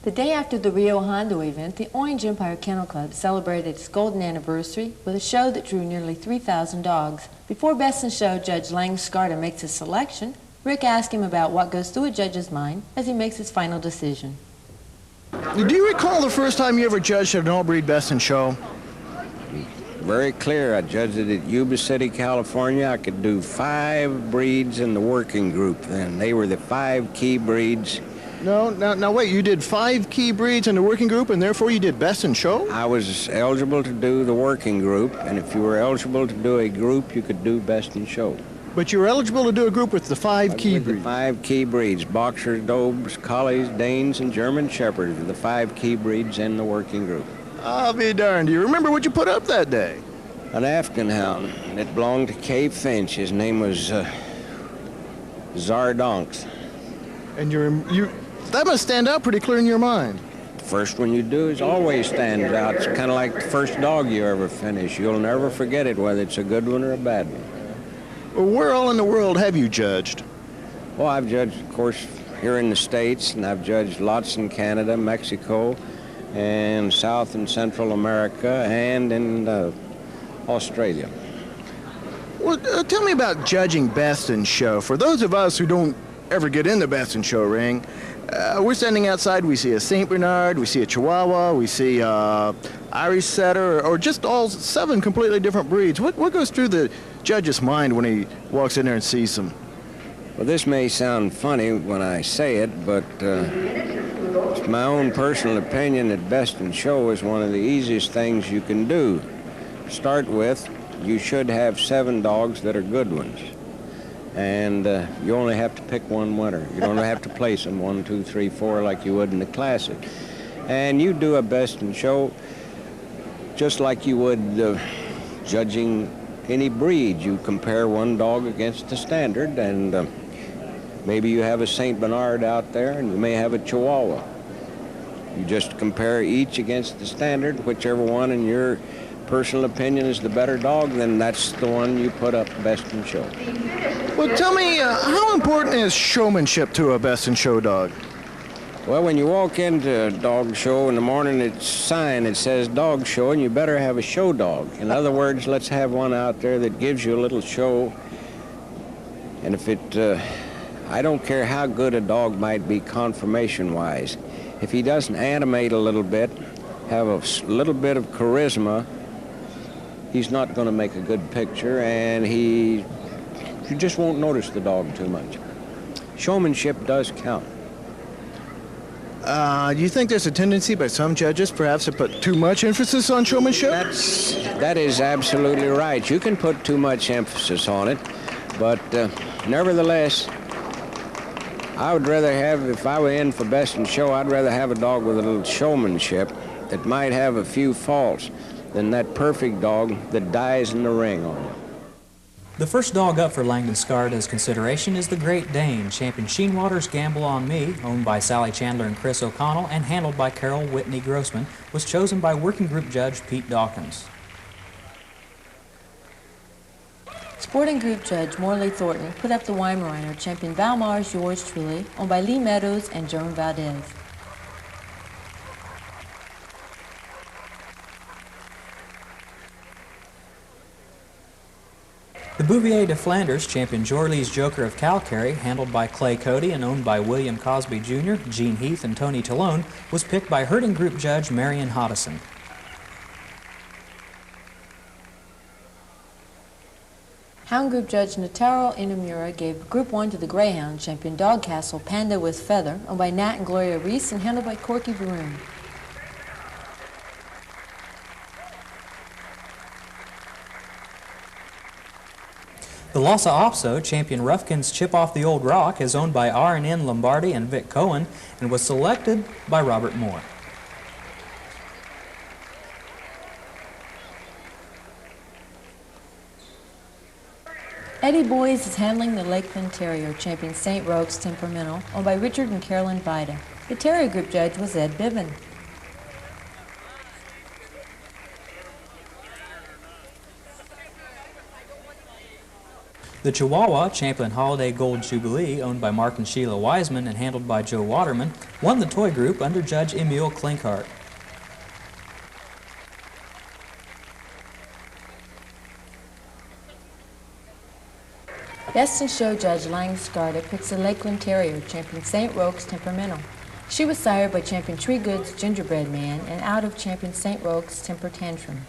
The day after the Rio Hondo event, the Orange Empire Kennel Club celebrated its golden anniversary with a show that drew nearly 3,000 dogs. Before Best in Show Judge Lang Skarda makes his selection, Rick asked him about what goes through a judge's mind as he makes his final decision. Do you recall the first time you ever judged an all-breed Best in Show? Very clear. I judged it at Yuba City, California. I could do 5 breeds in the working group then. They were the 5 key breeds. Now wait, you did 5 key breeds in the working group and therefore you did Best in Show? I was eligible to do the working group, and if you were eligible to do a group, you could do Best in Show. But you were eligible to do a group with the 5 key breeds? The 5 key breeds, Boxers, Dobes, Collies, Danes, and German Shepherds are the 5 key breeds in the working group. I'll be darned. Do you remember what you put up that day? An Afghan hound that belonged to Kay Finch. His name was Zardonks. And that must stand out pretty clear in your mind. The first one you do is always stands out. It's kind of like the first dog you ever finish. You'll never forget it, whether it's a good one or a bad one. Well, where all in the world have you judged? Well, I've judged, of course, here in the States, and I've judged lots in Canada, Mexico, and South and Central America, and in Australia. Well, tell me about judging Best in Show. For those of us who don't ever get in the Best in Show ring, we're standing outside, we see a St. Bernard, we see a Chihuahua, we see Irish Setter, or just all 7 completely different breeds. What goes through the judge's mind when he walks in there and sees them? Well, this may sound funny when I say it, but it's my own personal opinion that Best in Show is one of the easiest things you can do. To start with, you should have 7 dogs that are good ones. And you only have to pick one winner. You don't have to place them 1, 2, 3, 4 like you would in the Classic. And you do a Best in Show just like you would judging any breed. You compare one dog against the standard, and maybe you have a St. Bernard out there and you may have a Chihuahua. You just compare each against the standard, whichever one in your personal opinion is the better dog, then that's the one you put up Best in Show. Well, tell me, how important is showmanship to a Best in Show dog? Well, when you walk into a dog show in the morning, it's a sign that says dog show, and you better have a show dog. In other words, let's have one out there that gives you a little show. And if I don't care how good a dog might be conformation-wise, if he doesn't animate a little bit, have a little bit of charisma, he's not going to make a good picture, and you just won't notice the dog too much. Showmanship does count. Do you think there's a tendency by some judges perhaps to put too much emphasis on showmanship? That is absolutely right. You can put too much emphasis on it, but nevertheless, I would rather have, if I were in for Best in Show, I'd rather have a dog with a little showmanship that might have a few faults than that perfect dog that dies in the ring on you. The first dog up for Lang Skarda's consideration is the Great Dane, Champion Sheenwater's Gamble on Me, owned by Sally Chandler and Chris O'Connell and handled by Carol Whitney Grossman, was chosen by working group judge Pete Dawkins. Sporting group judge Morley Thornton put up the Weimaraner Champion Valmar's Yours Truly, owned by Lee Meadows and Joan Valdez. The Bouvier de Flanders, Champion Jorley's Joker of Calcary, handled by Clay Cody and owned by William Cosby Jr., Gene Heath, and Tony Talone, was picked by herding group judge Marion Hoddison. Hound group judge Nataro Inamura gave Group 1 to the Greyhound Champion Dogcastle Panda with Feather, owned by Nat and Gloria Reese and handled by Corky Varun. The Lhasa Apso, Champion Rufkin's Chip Off the Old Rock, is owned by R&N Lombardi and Vic Cohen and was selected by Robert Moore. Eddie Boys is handling the Lakeland Terrier Champion St. Rogue's Temperamental, owned by Richard and Carolyn Vida. The Terrier group judge was Ed Biven. The Chihuahua, Champlin Holiday Gold Jubilee, owned by Mark and Sheila Wiseman and handled by Joe Waterman, won the toy group under Judge Emil Klinkhart. Best in Show judge Lang Skarda picks a Lakeland Terrier, Champion St. Roque's Temperamental. She was sired by Champion Treegood's Gingerbread Man and out of Champion St. Roque's Temper Tantrum.